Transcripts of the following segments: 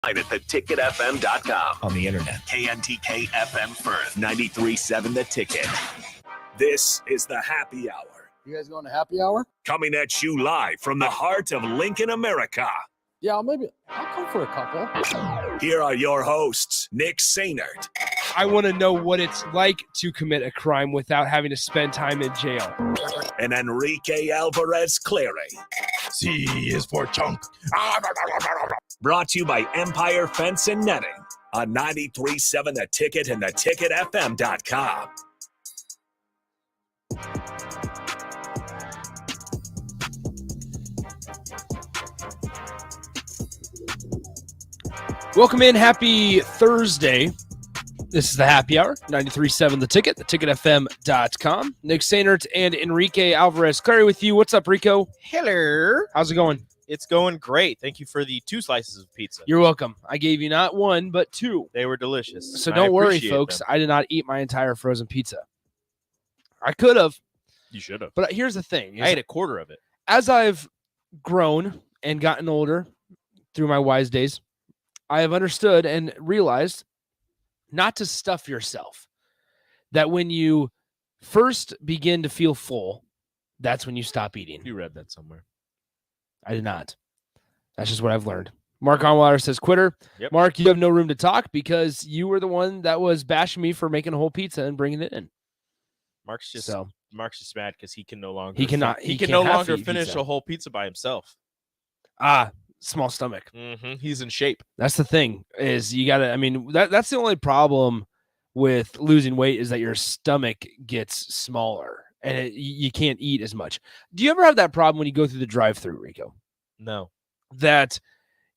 At theticketfm.com. On the internet. KNTK FM Firth. 93.7 The Ticket. This is the Happy Hour. You guys going to happy hour? Coming at you live from the heart of Lincoln, America. Yeah, I'll come for a couple. Here are your hosts, Nick Sainert. I want to know what it's like to commit a crime without having to spend time in jail. And Enrique Alvarez Clary. C is for chunk. Brought to you by Empire Fence and Netting on 93.7 The Ticket and theticketfm.com. Welcome in. Happy Thursday. This is the Happy Hour, 93.7 The Ticket, theticketfm.com. Nick Sainert and Enrique Alvarez Clary with you. What's up, Rico? Hello. How's it going? It's going great. Thank you for the 2 slices of pizza. You're welcome. I gave you not 1, but 2. They were delicious. So don't worry, folks. I did not eat my entire frozen pizza. I could have. You should have. But here's the thing. I ate a quarter of it. As I've grown and gotten older through my wise days, I have understood and realized not to stuff yourself. That when you first begin to feel full, that's when you stop eating. You read that somewhere. I did not. That's just what I've learned. Mark Onwater says, quitter. Yep. Mark, you have no room to talk because you were the one that was bashing me for making a whole pizza and bringing it in. Mark's just mad because he can no longer finish pizza. a whole pizza by himself. Small stomach. Mm-hmm. He's in shape. That's the thing is you gotta, that's the only problem with losing weight is that your stomach gets smaller and you can't eat as much. Do you ever have that problem when you go through the drive-thru, Rico? No. That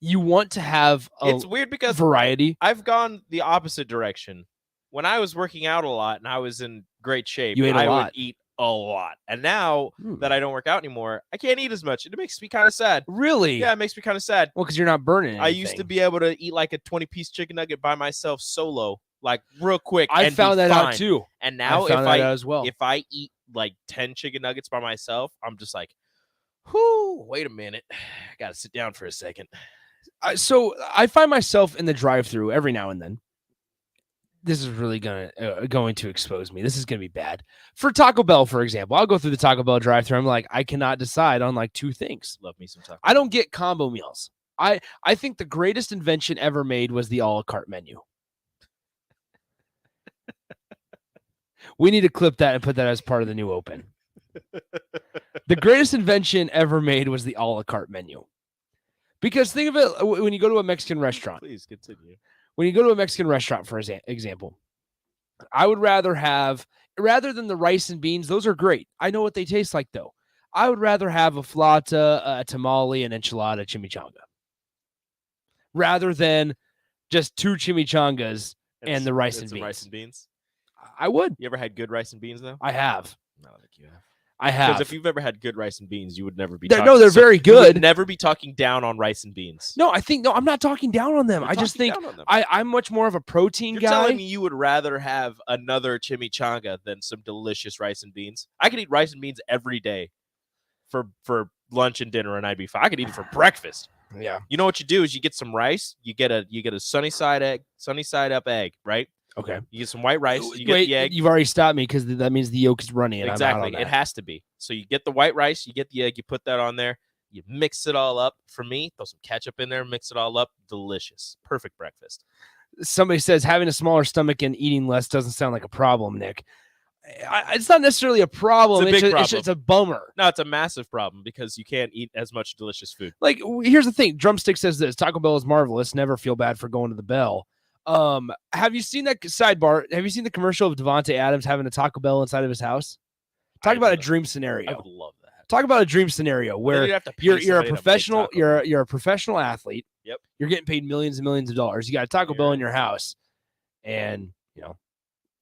you want to have it's weird because variety. I've gone the opposite direction. When I was working out a lot and I was in great shape, you ate I would eat a lot. And now that I don't work out anymore, I can't eat as much. It makes me kind of sad. Really? Yeah, it makes me kind of sad. Well, because you're not burning anything. I used to be able to eat like a 20-piece chicken nugget by myself solo, like real quick. I found that out too. And now if I eat like 10 chicken nuggets by myself, I'm just like, whoo, wait a minute. I got to sit down for a second. So I find myself in the drive-thru every now and then. This is really going to expose me. This is going to be bad. For Taco Bell, for example, I'll go through the Taco Bell drive-thru. I'm like, I cannot decide on like 2 things. Love me some Taco Bell. I don't get combo meals. I think the greatest invention ever made was the a la carte menu. We need to clip that and put that as part of the new open. The greatest invention ever made was the a la carte menu. Because think of it when you go to a Mexican restaurant. Please continue. When you go to a Mexican restaurant, for example, I would rather than the rice and beans, those are great. I know what they taste like, though. I would rather have a flauta, a tamale, an enchilada, chimichanga. Rather than just 2 chimichangas and the rice and beans. Rice and beans? I would. You ever had good rice and beans, though? I have. No, I don't think you have. I have. Because if you've ever had good rice and beans, you would never be they're very good. You would never be talking down on rice and beans. No, I'm not talking down on them. I just think I'm much more of a protein guy. You're telling me you would rather have another chimichanga than some delicious rice and beans? I could eat rice and beans every day for lunch and dinner, and I'd be fine. I could eat it for breakfast. Yeah. You know what you do is you get some rice, you get a sunny side up egg, right? Okay. You get some white rice. You get the egg. You've already stopped me because that means the yolk is runny. And exactly. It has to be. So you get the white rice, you get the egg, you put that on there, you mix it all up. For me, throw some ketchup in there, mix it all up. Delicious. Perfect breakfast. Somebody says having a smaller stomach and eating less doesn't sound like a problem, Nick. It's not necessarily a problem. It's a big problem. It's a bummer. No, it's a massive problem because you can't eat as much delicious food. Like, here's the thing. Drumstick says this. Taco Bell is marvelous. Never feel bad for going to the Bell. Have you seen that sidebar? Have you seen the commercial of Devontae Adams having a Taco Bell inside of his house? Talk about a dream scenario. I would love that. Talk about a dream scenario where you're a professional, you're a professional athlete. Yep. You're getting paid millions and millions of dollars. You got a Taco Bell in your house, and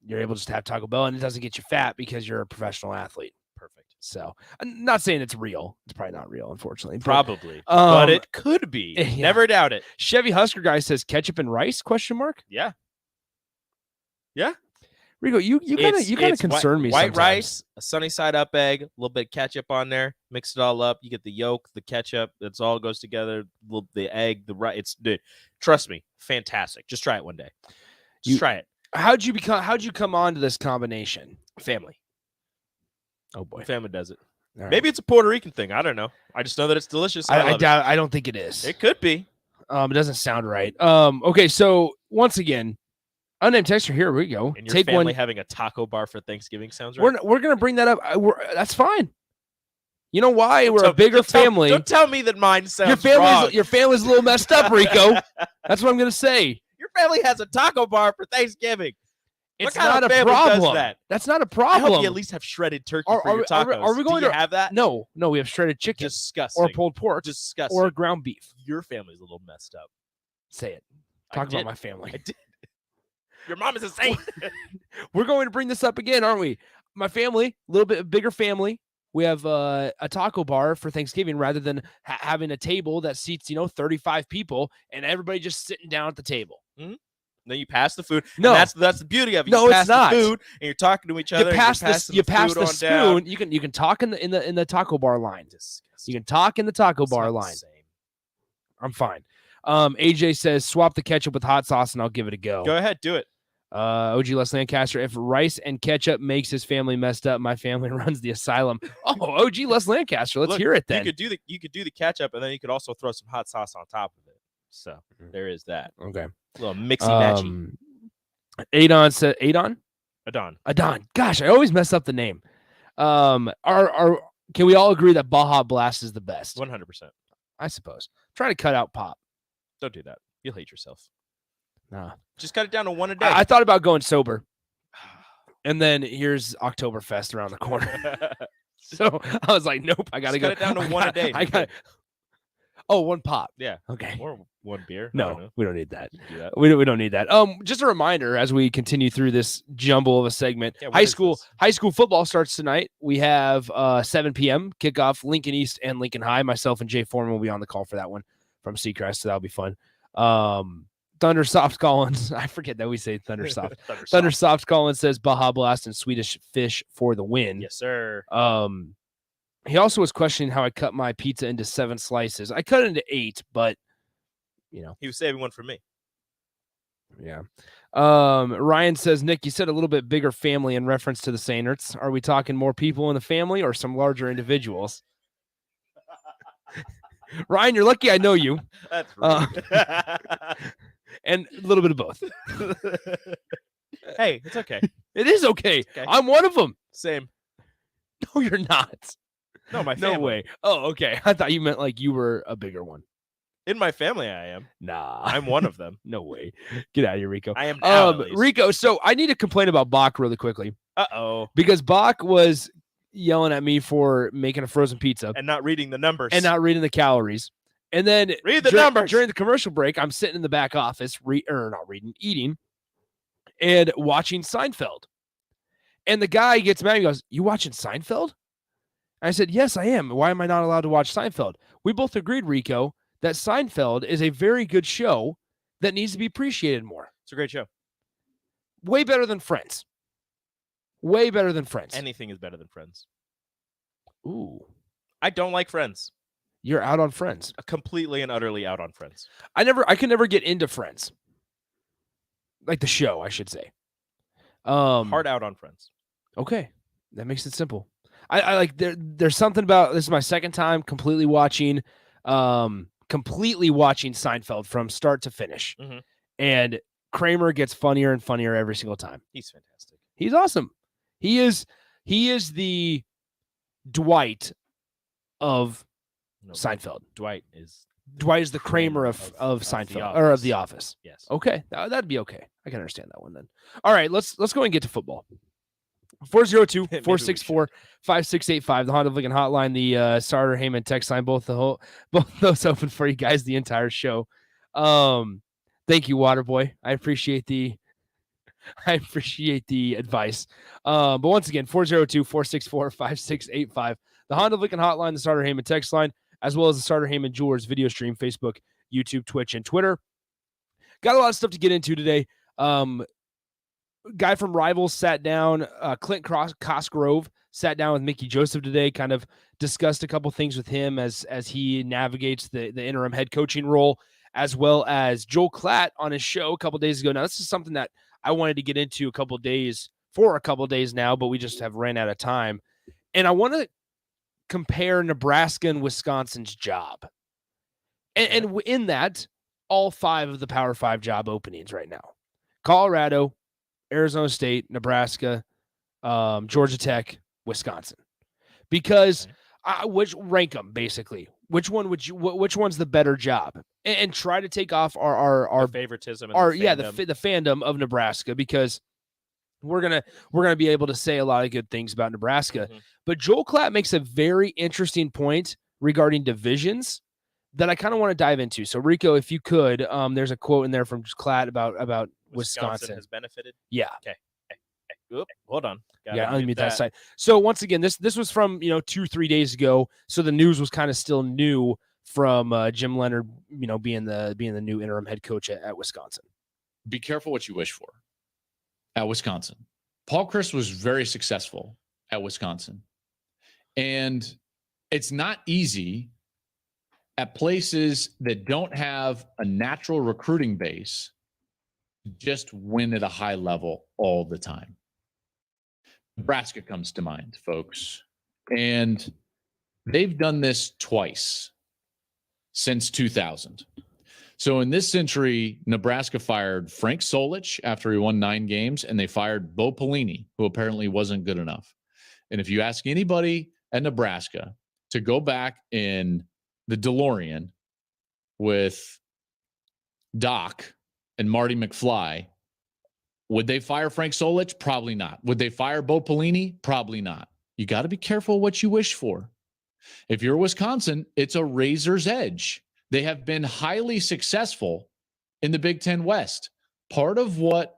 you're able to just have Taco Bell, and it doesn't get you fat because you're a professional athlete. Perfect. So I'm not saying it's real. It's probably not real, unfortunately. Probably. But it could be. Yeah. Never doubt it. Chevy Husker guy says ketchup and rice, ? Yeah. Yeah. Rico, you kind of concern me White sometimes. rice, a sunny side up egg, a little bit of ketchup on there. Mix it all up. You get the yolk, the ketchup. It's all goes together. The egg, the rice. Trust me, fantastic. Just try it one day. Just try it. How'd you come on to this combination? Family. Oh boy, family does it. All right. Maybe it's a Puerto Rican thing. I don't know. I just know that it's delicious. I doubt. I don't think it is. It could be. It doesn't sound right. Okay, so once again, unnamed texter. Here we go. And your family having a taco bar for Thanksgiving sounds right. We're gonna bring that up. That's fine. You know why? We're a bigger family. Don't tell me that mine sounds wrong. Your family's a little messed up, Rico. That's what I'm gonna say. Your family has a taco bar for Thanksgiving. It's what kind not of a family problem. does that? That's not a I problem. hope you at least have shredded turkey for your tacos. Are we going Do you to have that? No, we have shredded chicken. Disgusting. Or pulled pork. Disgusting. Or ground beef. Your family's a little messed up. Say it. Talk about my family. I did. Your mom is a saint. We're going to bring this up again, aren't we? My family, a little bit bigger family. We have a taco bar for Thanksgiving rather than having a table that seats 35 people and everybody just sitting down at the table. Mm-hmm. Then you pass the food. No, that's the beauty of it. No, you pass it's not. The food and you're talking to each other. You pass the spoon. Down. You can talk in the taco bar line. Disgusting. You can talk in the taco bar line. I'm fine. AJ says swap the ketchup with hot sauce and I'll give it a go. Go ahead, do it. OG Les Lancaster, if rice and ketchup makes his family messed up, my family runs the asylum. Oh, OG Les Lancaster, let's hear it then. You could do the ketchup and then you could also throw some hot sauce on top of it. So there is that. Okay. A little mixy matchy. Adon said Adon. Gosh, I always mess up the name. Can we all agree that Baja Blast is the best? 100%. I suppose. Try to cut out pop. Don't do that. You'll hate yourself. Nah. Just cut it down to one a day. I thought about going sober. And then here's Oktoberfest around the corner. So I was like, nope, I got to cut it down to one a day. One pop. Yeah. Okay. Or one beer. No, we don't need that. Do that. We don't need that. Just a reminder as we continue through this jumble of a segment. Yeah, high school football starts tonight. We have 7 p.m. kickoff, Lincoln East and Lincoln High. Myself and Jay Foreman will be on the call for that one from Seacrest, so that'll be fun. Thundersoft Collins. I forget that we say Thundersoft. Thundersoft Collins says Baja Blast and Swedish Fish for the win. Yes, sir. He also was questioning how I cut my pizza into 7 slices. I cut it into 8, but he was saving one for me. Yeah. Ryan says, Nick, you said a little bit bigger family in reference to the Saints. Are we talking more people in the family or some larger individuals? Ryan, you're lucky I know you. That's right. And a little bit of both. Hey, it's okay. It is okay. I'm one of them. Same. No, you're not. No, my family. No way. Oh, okay. I thought you meant like you were a bigger one. In my family, I am. Nah. I'm one of them. No way. Get out of here, Rico. I am now, at least. Rico, so I need to complain about Bach really quickly. Uh-oh. Because Bach was yelling at me for making a frozen pizza. And not reading the numbers. And not reading the calories. And then read the numbers. During the commercial break, I'm sitting in the back office, eating, and watching Seinfeld. And the guy gets mad and goes, "You watching Seinfeld?" I said, "Yes, I am. Why am I not allowed to watch Seinfeld?" We both agreed, Rico, that Seinfeld is a very good show that needs to be appreciated more. It's a great show. Way better than Friends. Way better than Friends. Anything is better than Friends. Ooh. I don't like Friends. You're out on Friends. Completely and utterly out on Friends. I can never get into Friends. Like the show, I should say. Hard out on Friends. Okay. That makes it simple. I like there's something about this is my second time completely watching Seinfeld from start to finish. Mm-hmm. And Kramer gets funnier and funnier every single time. He's fantastic. He's awesome. He is the Dwight of Seinfeld. Dwight is the Kramer of Seinfeld or of The Office. Yes. Okay. That'd be okay. I can understand that one then. All right, let's go and get to football. 402-464-5685, the Honda of Lincoln hotline, the Starter Heyman text line, both those open for you guys the entire show. Thank you, Waterboy. I appreciate the advice. But once again, 402-464-5685, the Honda of Lincoln hotline, the Starter Heyman text line, as well as the Starter Heyman Jewelers video stream, Facebook, YouTube, Twitch, and Twitter. Got a lot of stuff to get into today. guy from Rivals sat down. Clint Cosgrove sat down with Mickey Joseph today, kind of discussed a couple things with him as he navigates the interim head coaching role, as well as Joel Klatt on his show a couple days ago. Now, this is something that I wanted to get into a couple days now, but we just have ran out of time. And I want to compare Nebraska and Wisconsin's job. And in that, all 5 of the Power 5 job openings right now. Colorado, Arizona State, Nebraska, Georgia Tech, Wisconsin. Because which rank them basically? Which one's the better job? And try to take off our favoritism and the fandom of Nebraska, because we're gonna be able to say a lot of good things about Nebraska. Mm-hmm. But Joel Klatt makes a very interesting point regarding divisions that I kind of want to dive into. So Rico, if you could, there's a quote in there from Klatt about Wisconsin has benefited. Yeah. Okay. Oop, hold on. Gotta unmute that side. So once again, this was from 2-3 days ago. So the news was kind of still new from Jim Leonard, being the new interim head coach at Wisconsin. Be careful what you wish for at Wisconsin. Paul Chryst was very successful at Wisconsin, and it's not easy at places that don't have a natural recruiting base to just win at a high level all the time. Nebraska comes to mind, folks. And they've done this twice since 2000. So in this century, Nebraska fired Frank Solich after he won 9 games, and they fired Bo Pelini, who apparently wasn't good enough. And if you ask anybody at Nebraska to go back in the DeLorean with Doc and Marty McFly, would they fire Frank Solich? Probably not. Would they fire Bo Pelini? Probably not. You got to be careful what you wish for. If you're Wisconsin, it's a razor's edge. They have been highly successful in the Big Ten West. Part of what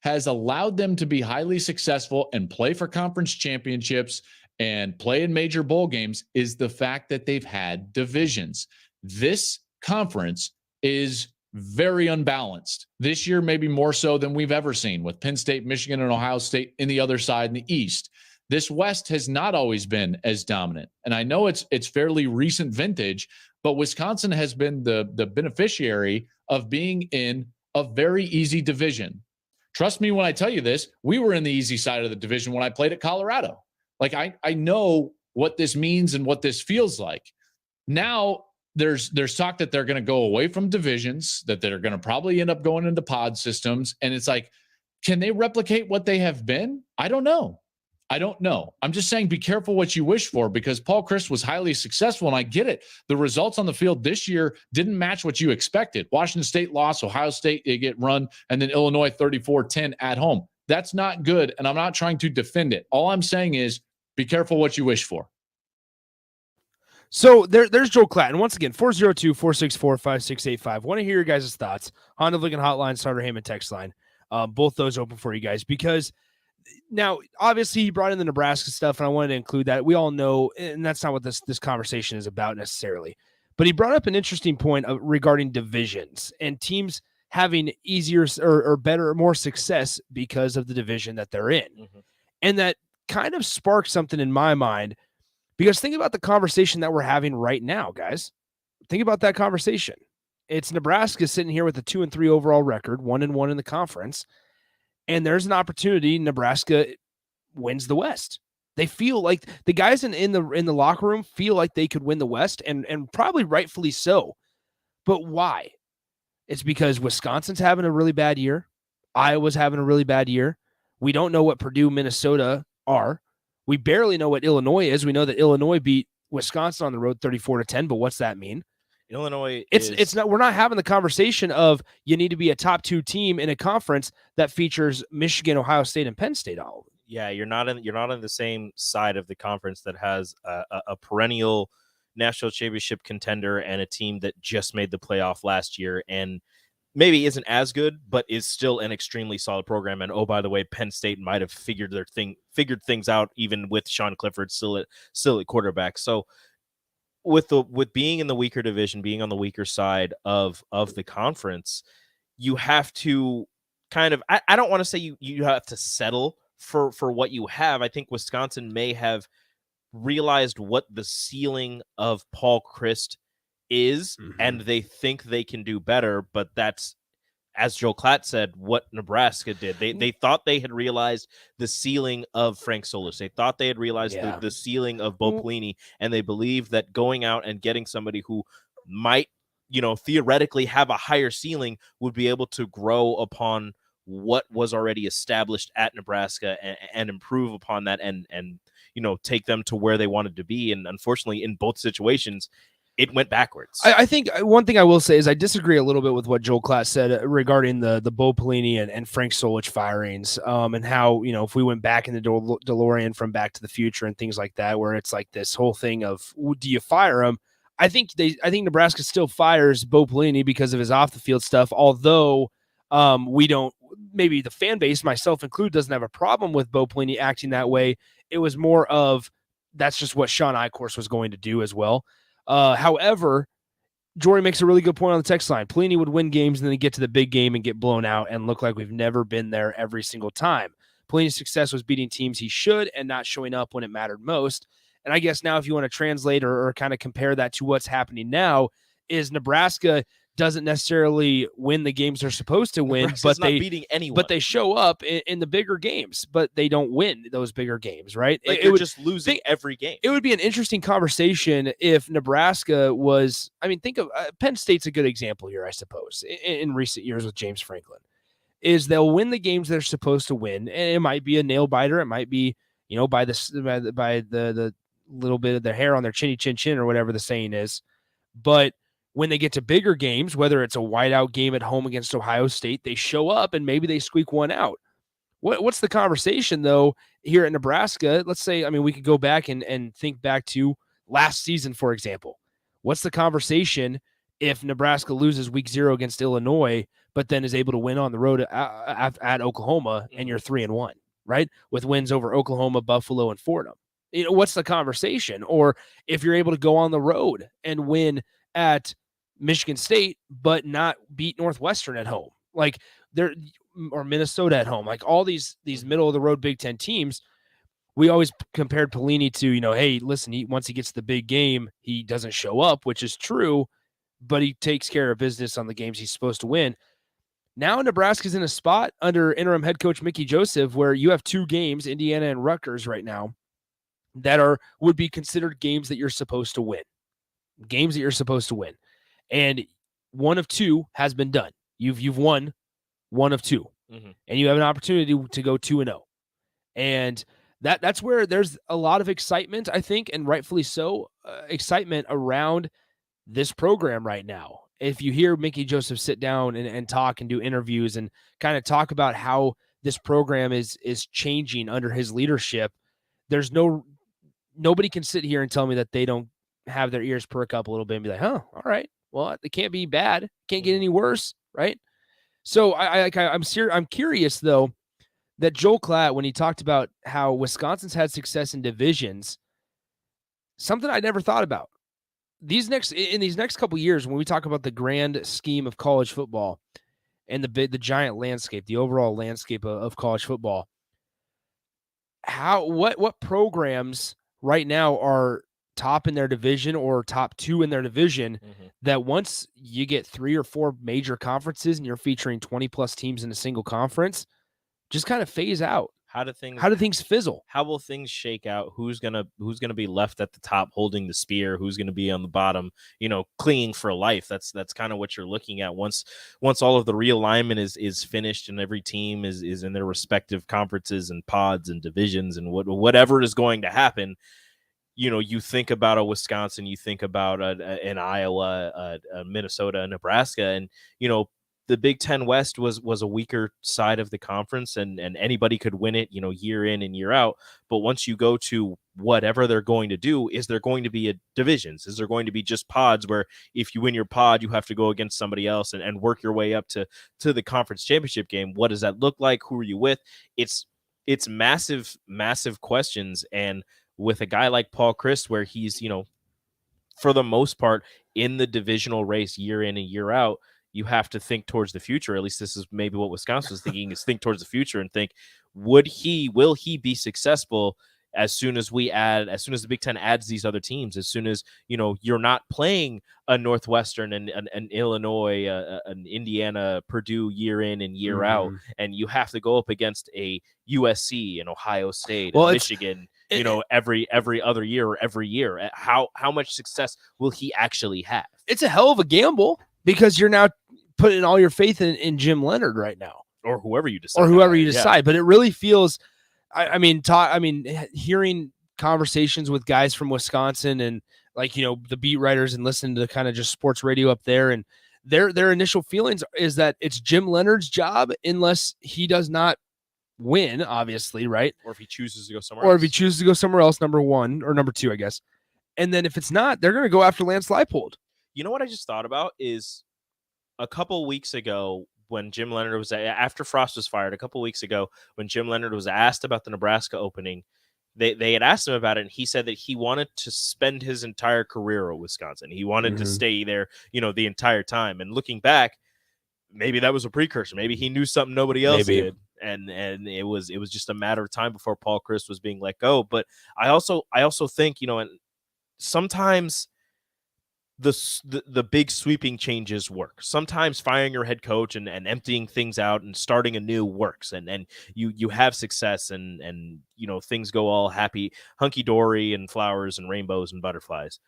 has allowed them to be highly successful and play for conference championships and play in major bowl games is the fact that they've had divisions. This conference is very unbalanced. This year, maybe more so than we've ever seen, with Penn State, Michigan, and Ohio State in the other side in the East. This West has not always been as dominant. And I know it's fairly recent vintage, but Wisconsin has been the beneficiary of being in a very easy division. Trust me when I tell you this, we were in the easy side of the division when I played at Colorado. Like, I know what this means and what this feels like. Now, there's talk that they're going to go away from divisions, that they're going to probably end up going into pod systems. And it's like, can they replicate what they have been? I don't know. I'm just saying, be careful what you wish for, because Paul Chryst was highly successful, and I get it. The results on the field this year didn't match what you expected. Washington State lost, Ohio State, they get run, and then Illinois 34-10 at home. That's not good, and I'm not trying to defend it. All I'm saying is, be careful what you wish for. So there's Joel Klatt. And once again, 402-464-5685. Want to hear your guys' thoughts. Honda Lincoln Hotline, Starter Heyman text line. Both those open for you guys, because now, obviously, he brought in the Nebraska stuff, and I wanted to include that. We all know, and that's not what this conversation is about necessarily. But he brought up an interesting point regarding divisions and teams having easier or better or more success because of the division that they're in. Mm-hmm. And that kind of sparked something in my mind. Because think about the conversation that we're having right now, guys. Think about that conversation. It's Nebraska sitting here with a 2-3 overall record, 1-1 in the conference, and there's an opportunity Nebraska wins the West. They feel like the guys in the locker room feel like they could win the West, and probably rightfully so. But why? It's because Wisconsin's having a really bad year. Iowa's having a really bad year. We don't know what Purdue, Minnesota are. We barely know what Illinois is. We know that Illinois beat Wisconsin on the road 34-10, but what's that mean? Illinois it's not, we're not having the conversation of you need to be a top 2 team in a conference that features Michigan, Ohio State, and Penn State all. Yeah, you're not on the same side of the conference that has a perennial national championship contender and a team that just made the playoff last year and maybe isn't as good, but is still an extremely solid program. And oh, by the way, Penn State might have figured things out even with Sean Clifford still at quarterback. So with being in the weaker division, being on the weaker side of the conference, you have to kind of, I don't want to say you have to settle for what you have. I think Wisconsin may have realized what the ceiling of Paul Chryst is, and they think they can do better, but that's, as Joe Klatt said, what Nebraska did. They thought they had realized the ceiling of Frank Solis. They thought they had realized the ceiling of Bo Pelini, and they believed that going out and getting somebody who might, theoretically have a higher ceiling would be able to grow upon what was already established at Nebraska and improve upon that and take them to where they wanted to be. And unfortunately, in both situations, it went backwards. I think one thing I will say is I disagree a little bit with what Joel Klatt said regarding the Bo Pelini and Frank Solich firings, and how, if we went back in the DeLorean from Back to the Future and things like that, where it's like this whole thing of, do you fire him? I think Nebraska still fires Bo Pelini because of his off the field stuff, although we don't, maybe the fan base, myself included, doesn't have a problem with Bo Pelini acting that way. It was more of, that's just what Sean Eichhorst was going to do as well. However, Jory makes a really good point on the text line. Pelini would win games and then get to the big game and get blown out and look like we've never been there every single time. Pelini's success was beating teams he should and not showing up when it mattered most. And I guess now if you want to translate or kind of compare that to what's happening now, is Nebraska doesn't necessarily win the games they're supposed to win, Nebraska's not beating anyone. But they show up in the bigger games, but they don't win those bigger games, right? Like they're just losing every game. It would be an interesting conversation if Nebraska was, think of Penn State's a good example here, I suppose, in recent years with James Franklin, is they'll win the games they're supposed to win. And it might be a nail biter. It might be, by the little bit of the hair on their chinny chin chin or whatever the saying is. But when they get to bigger games, whether it's a whiteout game at home against Ohio State, they show up and maybe they squeak one out. What's the conversation, though, here at Nebraska? Let's say, we could go back and think back to last season, for example. What's the conversation if Nebraska loses week 0 against Illinois, but then is able to win on the road at Oklahoma, and you're 3-1, right? With wins over Oklahoma, Buffalo, and Fordham. What's the conversation? Or if you're able to go on the road and win at Michigan State, but not beat Northwestern at home, or Minnesota at home, like all these middle of the road Big Ten teams. We always compared Pelini to, hey, listen, once he gets to the big game, he doesn't show up, which is true, but he takes care of business on the games he's supposed to win. Now Nebraska's in a spot under interim head coach Mickey Joseph where you have 2 games, Indiana and Rutgers right now, that would be considered games that you're supposed to win. Games that you're supposed to win. And 1 of 2 has been done. You've won 1 of 2. And you have an opportunity to go 2-0. And that's where there's a lot of excitement, I think, and rightfully so, excitement around this program right now. If you hear Mickey Joseph sit down and talk and do interviews and kind of talk about how this program is changing under his leadership, there's nobody can sit here and tell me that they don't have their ears perk up a little bit and be like, all right, well, it can't be bad. Can't get any worse, right? So I'm curious, though, that Joel Klatt, when he talked about how Wisconsin's had success in divisions, something I never thought about. In these next couple years, when we talk about the grand scheme of college football and the giant landscape, the overall landscape of college football, what programs right now are top in their division or top 2 in their division that once you get 3 or 4 major conferences and you're featuring 20 plus teams in a single conference, just kind of phase out? How do things fizzle? How will things shake out? Who's gonna be left at the top holding the spear? Who's gonna be on the bottom, clinging for life? That's kind of what you're looking at once all of the realignment is finished and every team is in their respective conferences and pods and divisions and whatever is going to happen. You think about a Wisconsin, you think about an Iowa, a Minnesota, a Nebraska, and the Big Ten West was a weaker side of the conference, and anybody could win it, year in and year out. But once you go to whatever they're going to do, is there going to be a divisions? Is there going to be just pods where if you win your pod, you have to go against somebody else and work your way up to the conference championship game? What does that look like? Who are you with? It's massive, massive questions. And with a guy like Paul Chryst, where he's, for the most part in the divisional race year in and year out, you have to think towards the future. At least this is maybe what Wisconsin is thinking, is think towards the future and think, will he be successful as soon as the Big Ten adds these other teams, as soon as, you're not playing a Northwestern and an Illinois, an Indiana, Purdue year in and year out, and you have to go up against a USC and Ohio State and Michigan, every other year or every year. How much success will he actually have? It's a hell of a gamble because you're now putting all your faith in Jim Leonard right now, or whoever you decide. But it really feels. I mean, hearing conversations with guys from Wisconsin and the beat writers and listening to kind of just sports radio up there, and their initial feelings is that it's Jim Leonard's job unless he does not win, obviously, right? Or if he chooses to go somewhere else. Number one or number two, I guess. And then if it's not, they're going to go after Lance Leipold. You know what I just thought about is a couple weeks ago, when Jim Leonard was, after Frost was fired, a couple weeks ago, when Jim Leonard was asked about the Nebraska opening, they had asked him about it, and he said that he wanted to spend his entire career at Wisconsin. He wanted to stay there, the entire time. And looking back, maybe that was a precursor. Maybe he knew something nobody else did, and it was just a matter of time before Paul Chryst was being let go. But I also think, and sometimes the big sweeping changes work. Sometimes firing your head coach and emptying things out and starting anew works, and you have success, and things go all happy, hunky-dory, and flowers and rainbows and butterflies.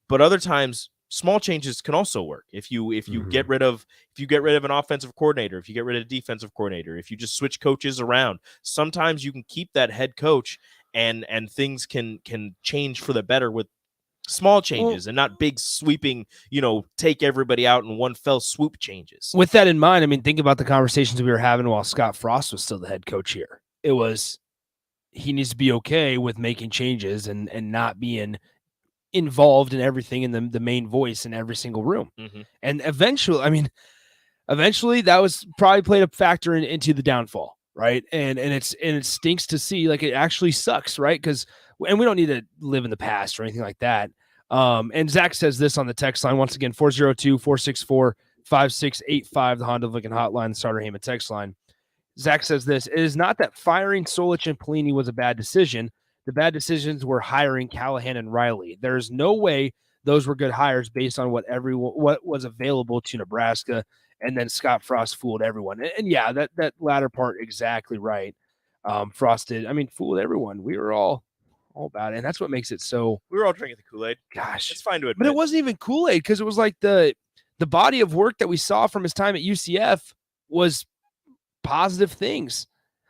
But other times small changes can also work. If you get rid of an offensive coordinator, if you get rid of a defensive coordinator, if you just switch coaches around, sometimes you can keep that head coach and things can change for the better with small changes and not big sweeping, take everybody out in one fell swoop changes. With that in mind, I mean, think about the conversations we were having while Scott Frost was still the head coach here. It was, he needs to be okay with making changes and not being involved in everything and the main voice in every single room. And eventually that was probably played a factor into the downfall, right? And it stinks to see, like, it actually sucks, right? And we don't need to live in the past or anything like that. And Zach says this on the text line, once again, 402-464-5685, the Honda Lincoln hotline, the Starter Heyman text line. Zach says this: it is not that firing Solich and Pelini was a bad decision. The bad decisions were hiring Callahan and Riley. There's no way those were good hires based on what was available to Nebraska. And then Scott Frost fooled everyone. And yeah, that latter part, exactly right. Frost did. I mean, fooled everyone. We were all about it. And that's what makes it so. We were all drinking the Kool-Aid. Gosh, it's fine to admit. But it wasn't even Kool-Aid, because it was like the body of work that we saw from his time at UCF was positive things.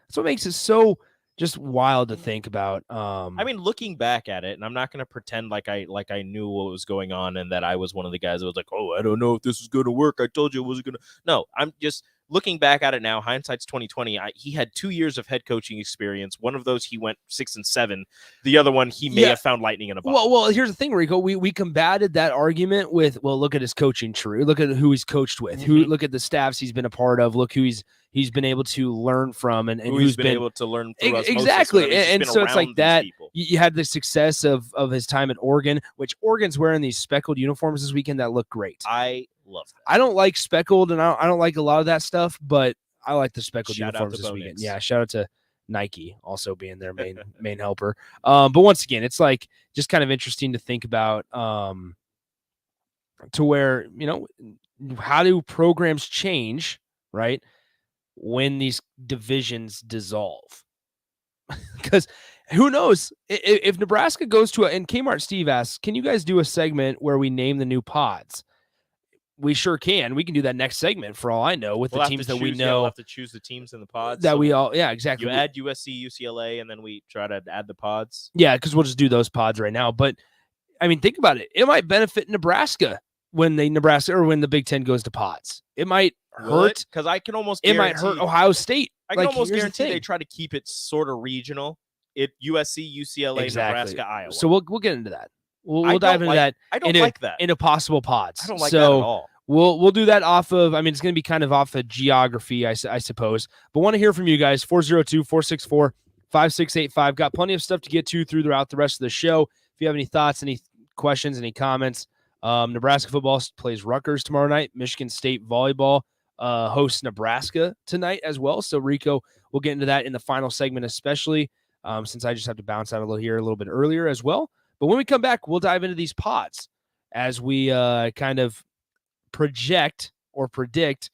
That's what makes it so just wild to think about. I mean, looking back at it, and I'm not going to pretend like I knew what was going on and that I was one of the guys that was like, oh, I don't know if this is going to work. I told you it wasn't going to. No, I'm just looking back at it now. Hindsight's 2020. He had 2 years of head coaching experience. One of those he went 6-7. The other one he may have found lightning in a bottle. Well, here's the thing, Rico. We combated that argument with, well, look at his coaching tree. Look at who he's coached with. Look at the staffs he's been a part of. Look who he's been able to learn from, and who's been able to learn through osmosis. Exactly. And so it's like that. You had the success of his time at Oregon, which Oregon's wearing these speckled uniforms this weekend that look great. I love that. I don't like speckled, and I don't like a lot of that stuff, but I like the speckled uniforms this weekend. Yeah, shout out to Nike also being their main helper. But once again, it's like just kind of interesting to think about, to where, how do programs change, right, when these divisions dissolve? Because who knows if Nebraska goes to and Kmart Steve asks, can you guys do a segment where we name the new pods? We sure can. We can do that next segment for all I know with the teams that we know. We'll have to choose the teams in the pods. That we all, yeah, exactly. You add USC, UCLA, and then we try to add the pods. Yeah, because we'll just do those pods right now. But, I mean, think about it. It might benefit Nebraska when the Big Ten goes to pods. It might hurt. Because I can almost guarantee. It might hurt Ohio State. I can almost guarantee they try to keep it sort of regional. USC, UCLA, Nebraska, Iowa. So we'll get into that. We'll dive into that. I don't like that. Into possible pods. I don't like that at all. We'll do that off of, I mean, it's going to be kind of off of geography, I suppose. But want to hear from you guys, 402-464-5685. Got plenty of stuff to get to throughout the rest of the show. If you have any thoughts, any questions, any comments, Nebraska football plays Rutgers tomorrow night. Michigan State volleyball hosts Nebraska tonight as well. So, Rico, we'll get into that in the final segment, especially since I just have to bounce out a little bit earlier as well. But when we come back, we'll dive into these pods as we kind of project or predict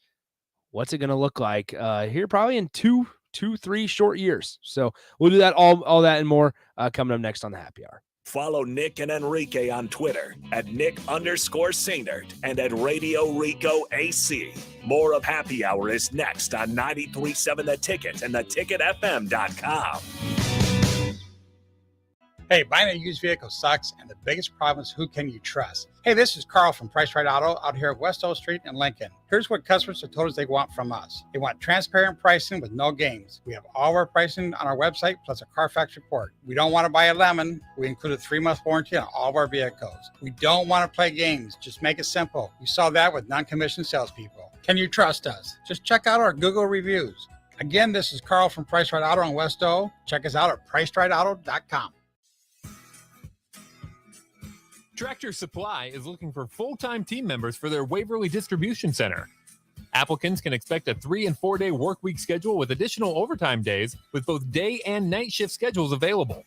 what's it going to look like here probably in 2-3 short years. So we'll do that, all that and more coming up next on the Happy Hour. Follow Nick and Enrique on Twitter at Nick_Sainert and at Radio Rico AC. More of Happy Hour is next on 93.7 The Ticket and theticketfm.com. Hey, buying a used vehicle sucks, and the biggest problem is who can you trust? Hey, this is Carl from Price Right Auto out here at West O Street in Lincoln. Here's what customers have told us they want from us. They want transparent pricing with no games. We have all our pricing on our website, plus a Carfax report. We don't want to buy a lemon. We include a 3-month warranty on all of our vehicles. We don't want to play games. Just make it simple. You saw that with non-commissioned salespeople. Can you trust us? Just check out our Google reviews. Again, this is Carl from Price Right Auto in West O. Check us out at PriceRightAuto.com. Tractor Supply is looking for full-time team members for their Waverly Distribution Center. Applicants can expect a 3- and 4-day work week schedule with additional overtime days with both day and night shift schedules available.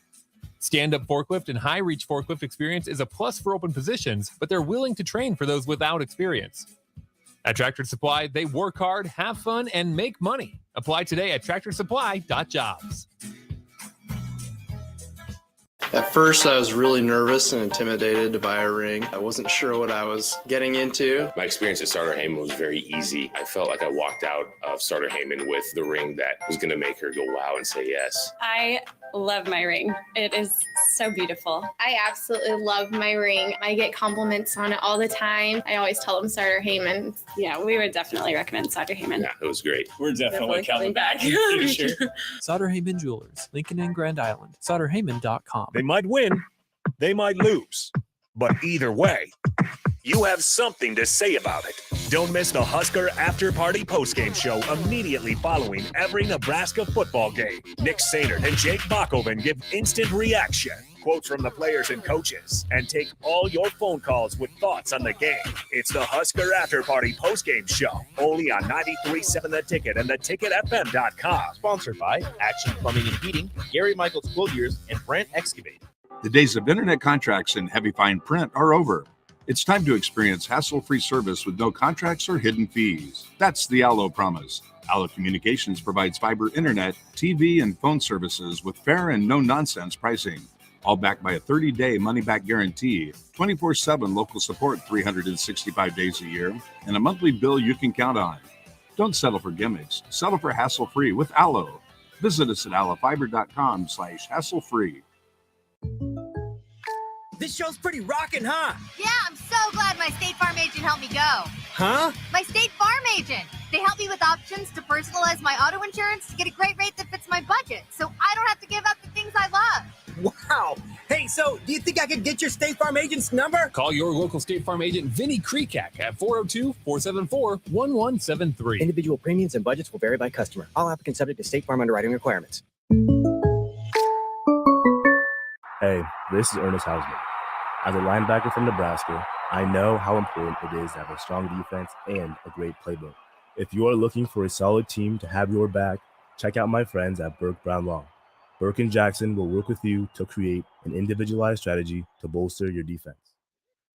Stand-up forklift and high-reach forklift experience is a plus for open positions, but they're willing to train for those without experience. At Tractor Supply, they work hard, have fun, and make money. Apply today at tractorsupply.jobs. At first, I was really nervous and intimidated to buy a ring. I wasn't sure what I was getting into. My experience at Starter Heyman was very easy. I felt like I walked out of Starter Heyman with the ring that was going to make her go wow and say yes. I love my ring. It is so beautiful. I absolutely love my ring. I get compliments on it all the time. I always tell them Starter Heyman. Yeah, we would definitely recommend Starter Heyman. Yeah, it was great. We're definitely coming back in the future. Sauter Heyman Jewelers, Lincoln and Grand Island. SauterHeyman.com. They might win, they might lose, but either way, you have something to say about it. Don't miss the Husker After Party postgame show immediately following every Nebraska football game. Nick Sainert and Jake Bakoven give instant reaction, quotes from the players and coaches, and take all your phone calls with thoughts on the game. It's the Husker After Party postgame show, only on 93.7 The Ticket and theticketfm.com. Sponsored by Action Plumbing and Heating, Gary Michaels Quilliers, and Brent Excavating. The days of internet contracts and heavy fine print are over. It's time to experience hassle-free service with no contracts or hidden fees. That's the Allo promise. Allo Communications provides fiber internet, TV, and phone services with fair and no-nonsense pricing. All backed by a 30-day money-back guarantee, 24/7 local support 365 days a year, and a monthly bill you can count on. Don't settle for gimmicks. Settle for hassle-free with Allo. Visit us at allofiber.com/hassle-free. This show's pretty rockin', huh? Yeah, I'm so glad my State Farm agent helped me go. Huh? My State Farm agent. They help me with options to personalize my auto insurance to get a great rate that fits my budget, so I don't have to give up the things I love. Wow. Hey, so do you think I could get your State Farm agent's number? Call your local State Farm agent, Vinny Krekak, at 402-474-1173. Individual premiums and budgets will vary by customer. All applicants subject to State Farm underwriting requirements. Hey, this is Ernest Hausman. As a linebacker from Nebraska, I know how important it is to have a strong defense and a great playbook. If you are looking for a solid team to have your back, check out my friends at Burke Brown Law. Burke and Jackson will work with you to create an individualized strategy to bolster your defense.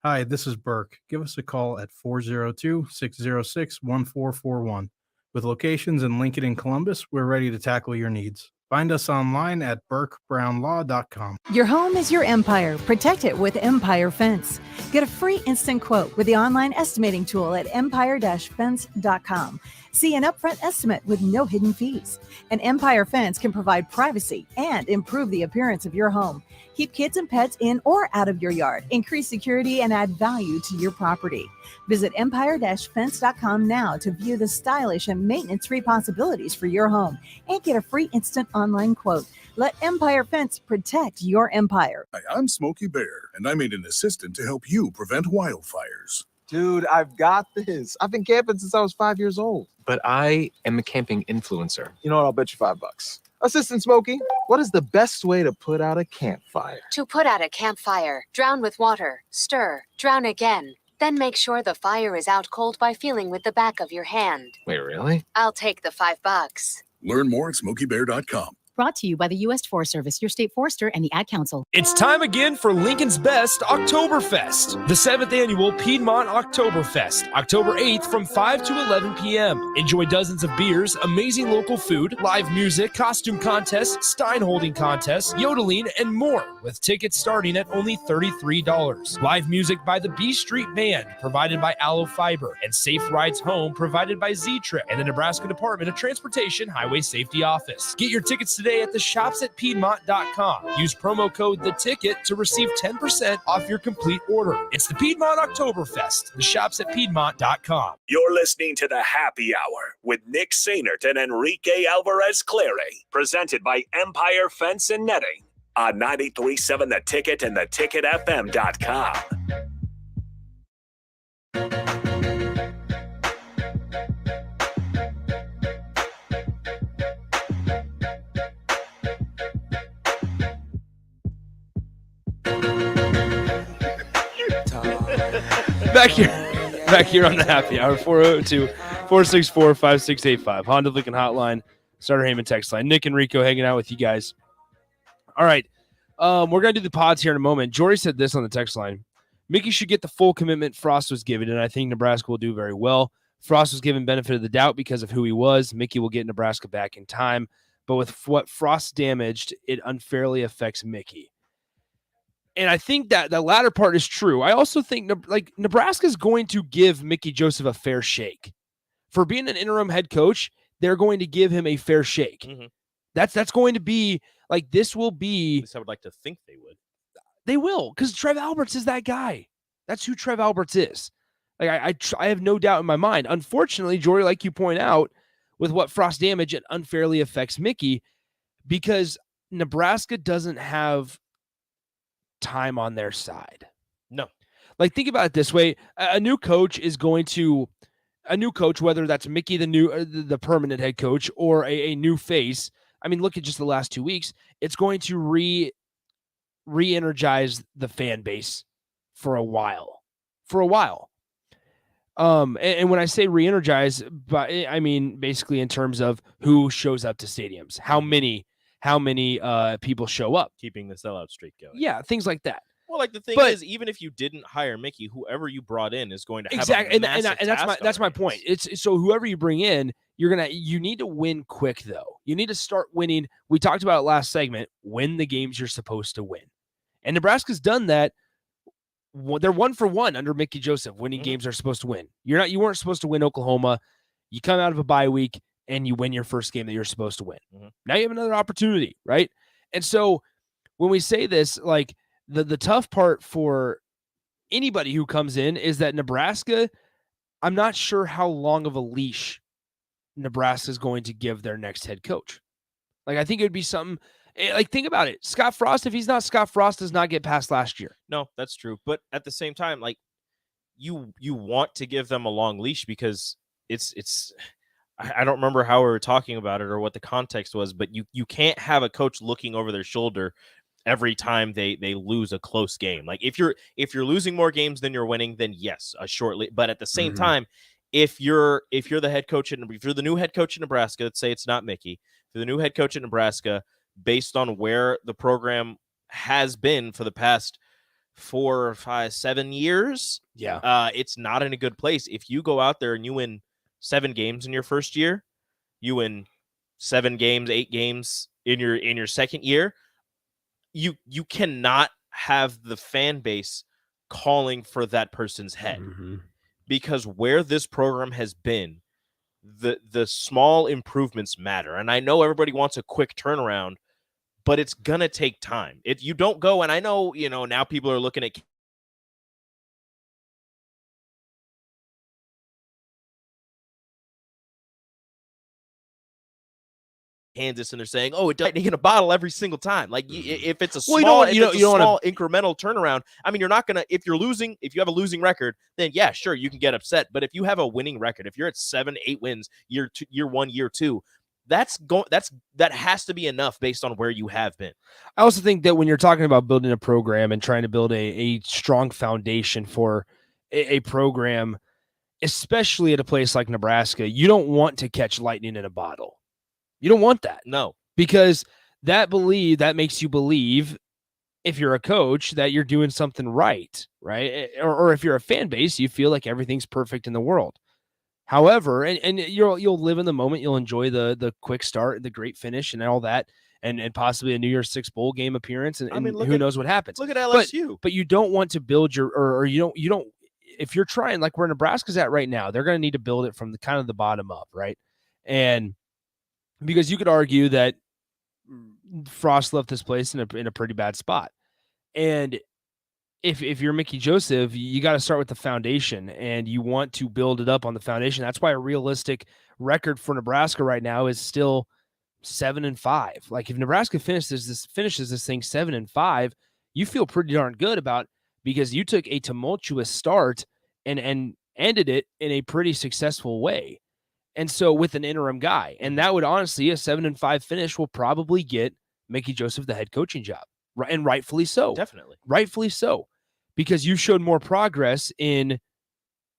Hi, this is Burke. Give us a call at 402-606-1441. With locations in Lincoln and Columbus, we're ready to tackle your needs. Find us online at burkebrownlaw.com. Your home is your empire. Protect it with Empire Fence. Get a free instant quote with the online estimating tool at empire-fence.com. See an upfront estimate with no hidden fees. An Empire Fence can provide privacy and improve the appearance of your home. Keep kids and pets in or out of your yard. Increase security and add value to your property. Visit empire-fence.com now to view the stylish and maintenance-free possibilities for your home and get a free instant online quote. Let Empire Fence protect your empire. Hi, I'm Smokey Bear, and I made an assistant to help you prevent wildfires. Dude, I've got this. I've been camping since I was 5 years old. But I am a camping influencer. You know what? I'll bet you $5. Assistant Smokey, what is the best way to put out a campfire? To put out a campfire, drown with water, stir, drown again. Then make sure the fire is out cold by feeling with the back of your hand. Wait, really? I'll take the $5. Learn more at SmokeyBear.com. Brought to you by the U.S. Forest Service, your state forester, and the Ad Council. It's time again for Lincoln's Best Oktoberfest, the 7th annual Piedmont Oktoberfest, October 8th from 5 to 11 p.m. Enjoy dozens of beers, amazing local food, live music, costume contests, stein holding contests, yodeling, and more, with tickets starting at only $33. Live music by the B Street Band, provided by Aloe Fiber, and safe rides home, provided by Z-Trip and the Nebraska Department of Transportation Highway Safety Office. Get your tickets today at the shops at Piedmont.com. Use promo code THETICKET to receive 10% off your complete order. It's the Piedmont Oktoberfest. The shops at Piedmont.com. You're listening to the Happy Hour with Nick Sainert and Enrique Alvarez Clary, presented by Empire Fence and Netting on 93.7 The Ticket and theticketfm.com. Back here on the Happy Hour, 402-464-5685. Honda Lincoln Hotline, Starter Heyman text line. Nick and Rico hanging out with you guys. All right. We're going to do the pods here in a moment. Jory said this on the text line. Mickey should get the full commitment Frost was given, and I think Nebraska will do very well. Frost was given benefit of the doubt because of who he was. Mickey will get Nebraska back in time. But with what Frost damaged, it unfairly affects Mickey. And I think that the latter part is true. I also think Nebraska is going to give Mickey Joseph a fair shake. For being an interim head coach, they're going to give him a fair shake. Mm-hmm. That's going to be this will be. At least I would like to think they would. They will, because Trev Alberts is that guy. That's who Trev Alberts is. I have no doubt in my mind. Unfortunately, Jory, like you point out, with what Frost damage, it unfairly affects Mickey because Nebraska doesn't have time on their side. No. Think about it this way. A new coach, whether that's Mickey, the permanent head coach, or a new face. I mean, look at just the last 2 weeks. It's going to re-energize the fan base for a while. And when I say re-energize, but I mean basically in terms of who shows up to stadiums, how many people show up, keeping the sellout streak going. Yeah, things like that. Well, the thing is, even if you didn't hire Mickey, whoever you brought in is going to have exactly, and that's my point. It's so whoever you bring in, you need to win quick though. You need to start winning. We talked about it last segment. Win the games you're supposed to win, and Nebraska's done that. They're 1-for-1 under Mickey Joseph, winning games they're supposed to win. You weren't supposed to win Oklahoma. You come out of a bye week and you win your first game that you're supposed to win. Mm-hmm. Now you have another opportunity, right? And so when we say this, the tough part for anybody who comes in is that Nebraska, I'm not sure how long of a leash Nebraska is going to give their next head coach. I think it would be something. Think about it. Scott Frost, if he's not Scott Frost, does not get past last year. No, that's true. But at the same time, you want to give them a long leash because it's I don't remember how we were talking about it or what the context was, but you can't have a coach looking over their shoulder every time they lose a close game. If you're losing more games than you're winning, then yes, a short but at the same time, if you're the head coach if you're the new head coach in Nebraska, let's say it's not Mickey, if you're the new head coach in Nebraska, based on where the program has been for the past 4, 5, 7 years, it's not in a good place. If you go out there and you win 7 games in your first year, you win 7 games, 8 games in your second year, you cannot have the fan base calling for that person's head, because where this program has been, the small improvements matter. And I know everybody wants a quick turnaround, but it's going to take time. If you don't go, and I know, now people are looking at Kansas and they're saying, oh, it doesn't in a bottle every single time. If it's a small, incremental turnaround, I mean, you're not going to, if you have a losing record, then yeah, sure, you can get upset. But if you have a winning record, if you're at 7, 8 wins, year 1, year 2, that has to be enough based on where you have been. I also think that when you're talking about building a program and trying to build a strong foundation for a program, especially at a place like Nebraska, you don't want to catch lightning in a bottle. You don't want that. No. Because that makes you believe, if you're a coach, that you're doing something right? Or if you're a fan base, you feel like everything's perfect in the world. However, and you'll live in the moment, you'll enjoy the quick start, the great finish, and all that, and possibly a New Year's Six bowl game appearance, and who knows what happens. Look at LSU. But you don't want to build or you don't. If you're trying, like where Nebraska's at right now, they're going to need to build it from the kind of the bottom up, right? And because you could argue that Frost left this place in a pretty bad spot, and if you're Mickey Joseph, you got to start with the foundation, and you want to build it up on the foundation. That's why a realistic record for Nebraska right now is still 7-5. Like if Nebraska finishes this thing 7-5, you feel pretty darn good about, because you took a tumultuous start and ended it in a pretty successful way. And so with an interim guy, and that would honestly, a 7-5 finish will probably get Mickey Joseph the head coaching job. Right, and rightfully so. Definitely. Rightfully so. Because you showed more progress in,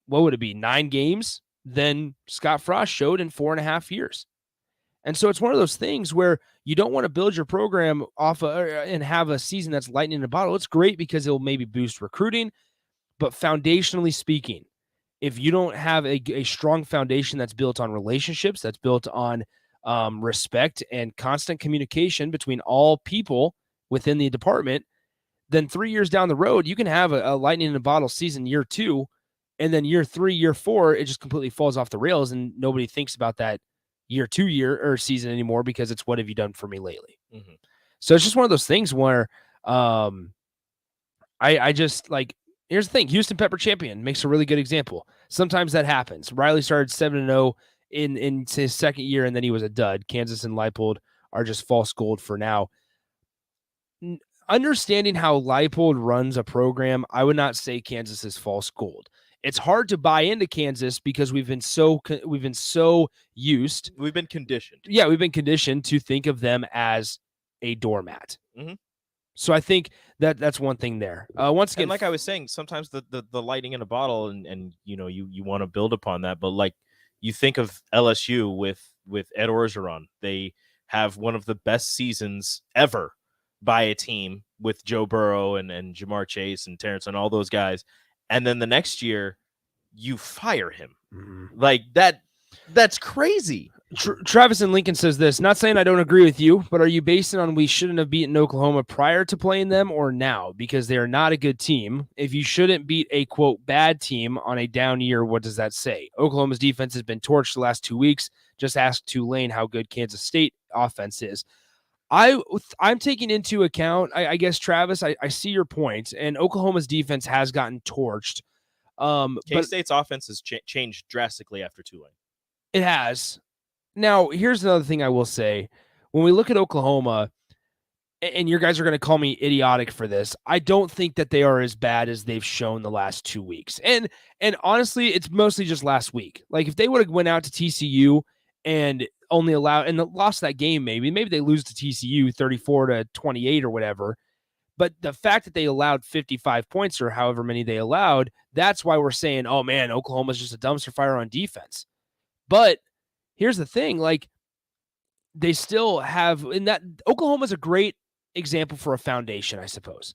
what would it be, 9 games than Scott Frost showed in 4.5 years. And so it's one of those things where you don't want to build your program off and have a season that's lightning in a bottle. It's great because it'll maybe boost recruiting, but foundationally speaking, if you don't have a strong foundation that's built on relationships, that's built on respect and constant communication between all people within the department, then 3 years down the road, you can have a lightning in a bottle season year 2, and then year 3, year 4, it just completely falls off the rails, and nobody thinks about that year 2 season anymore because it's what have you done for me lately? Mm-hmm. So it's just one of those things where I just like, here's the thing, Houston Pepper champion makes a really good example. Sometimes that happens. Riley started 7-0 in his second year, and then he was a dud. Kansas and Leipold are just false gold for now. Understanding how Leipold runs a program, I would not say Kansas is false gold. It's hard to buy into Kansas because we've been conditioned. Yeah, we've been conditioned to think of them as a doormat. Mm-hmm. So I think that's one thing there. Once again, and like I was saying, sometimes the lightning in a bottle, and you want to build upon that, but like you think of LSU with Ed Orgeron, they have one of the best seasons ever by a team with Joe Burrow and Jamar Chase and Terrence and all those guys. And then the next year you fire him. Mm-hmm. Like that's crazy. Travis in Lincoln says this, not saying I don't agree with you, but are you basing on we shouldn't have beaten Oklahoma prior to playing them or now? Because they are not a good team. If you shouldn't beat a, quote, bad team on a down year, what does that say? Oklahoma's defense has been torched the last 2 weeks. Just ask Tulane how good Kansas State offense is. I'm taking into account, I guess, Travis, I see your point, and Oklahoma's defense has gotten torched. K-State's offense has changed drastically after Tulane. It has. Now, here's another thing I will say. When we look at Oklahoma, and you guys are going to call me idiotic for this, I don't think that they are as bad as they've shown the last 2 weeks. And honestly, it's mostly just last week. Like, if they would have went out to TCU and only allowed and lost that game, maybe they lose to TCU 34-28 or whatever. But the fact that they allowed 55 points or however many they allowed, that's why we're saying, oh man, Oklahoma's just a dumpster fire on defense. But here's the thing, like they still have in that Oklahoma's a great example for a foundation, I suppose.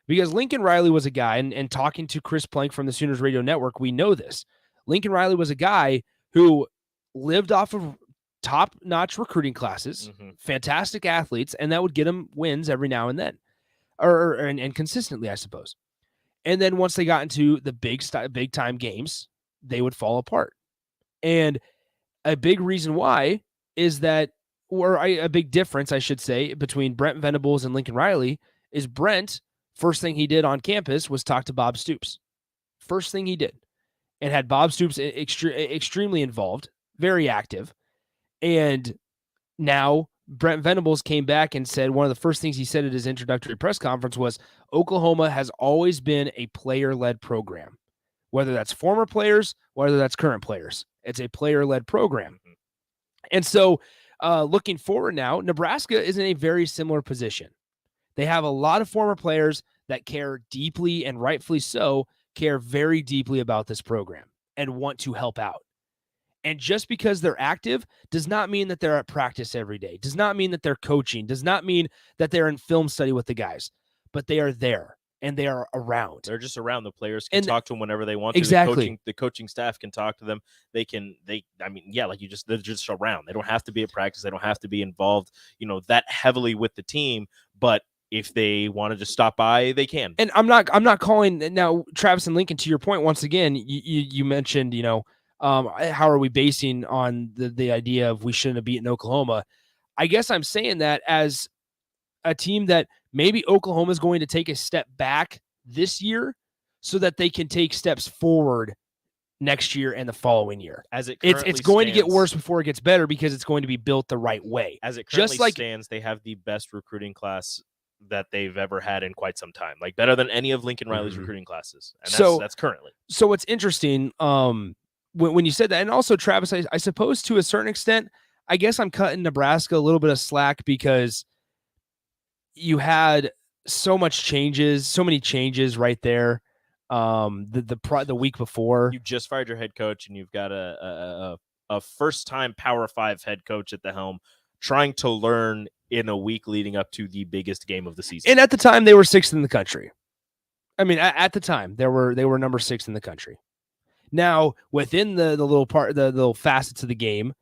Because Lincoln Riley was a guy, and talking to Chris Plank from the Sooners Radio Network, we know this. Lincoln Riley was a guy who lived off of top-notch recruiting classes, fantastic athletes, and that would get him wins every now and then, and consistently, I suppose. And then once they got into the big-time games, they would fall apart. And a big reason why is that, or a big difference, I should say, between Brent Venables and Lincoln Riley is Brent, first thing he did on campus was talk to Bob Stoops. First thing he did. And had Bob Stoops extremely involved, very active. And now Brent Venables came back and said one of the first things he said at his introductory press conference was Oklahoma has always been a player-led program, whether that's former players, whether that's current players. It's a player-led program. And so looking forward now, Nebraska is in a very similar position. They have a lot of former players that care deeply, and rightfully so, care very deeply about this program and want to help out. And just because they're active does not mean that they're at practice every day, does not mean that they're coaching, does not mean that they're in film study with the guys, but they are there and they are around. They're just around. The players can talk to them whenever they want to. Exactly. The coaching staff can talk to them. They're just around. They don't have to be at practice. They don't have to be involved, that heavily with the team, but if they want to just stop by, they can. And I'm not calling now, Travis and Lincoln, to your point. Once again, you mentioned, how are we basing on the idea of we shouldn't have beaten Oklahoma? I guess I'm saying that as a team that maybe Oklahoma is going to take a step back this year so that they can take steps forward next year and the following year. As it's going to get worse before it gets better because it's going to be built the right way. As it currently stands, they have the best recruiting class that they've ever had in quite some time, like better than any of Lincoln Riley's recruiting classes. And that's currently. So what's interesting, when you said that, and also Travis, I suppose to a certain extent, I guess I'm cutting Nebraska a little bit of slack because you had so many changes right there. The week before, you just fired your head coach, and you've got a first-time Power 5 head coach at the helm, trying to learn in a week leading up to the biggest game of the season. And at the time, they were 6th in the country. I mean, at the time, they were number 6 in the country. Now, within the little facets of the game,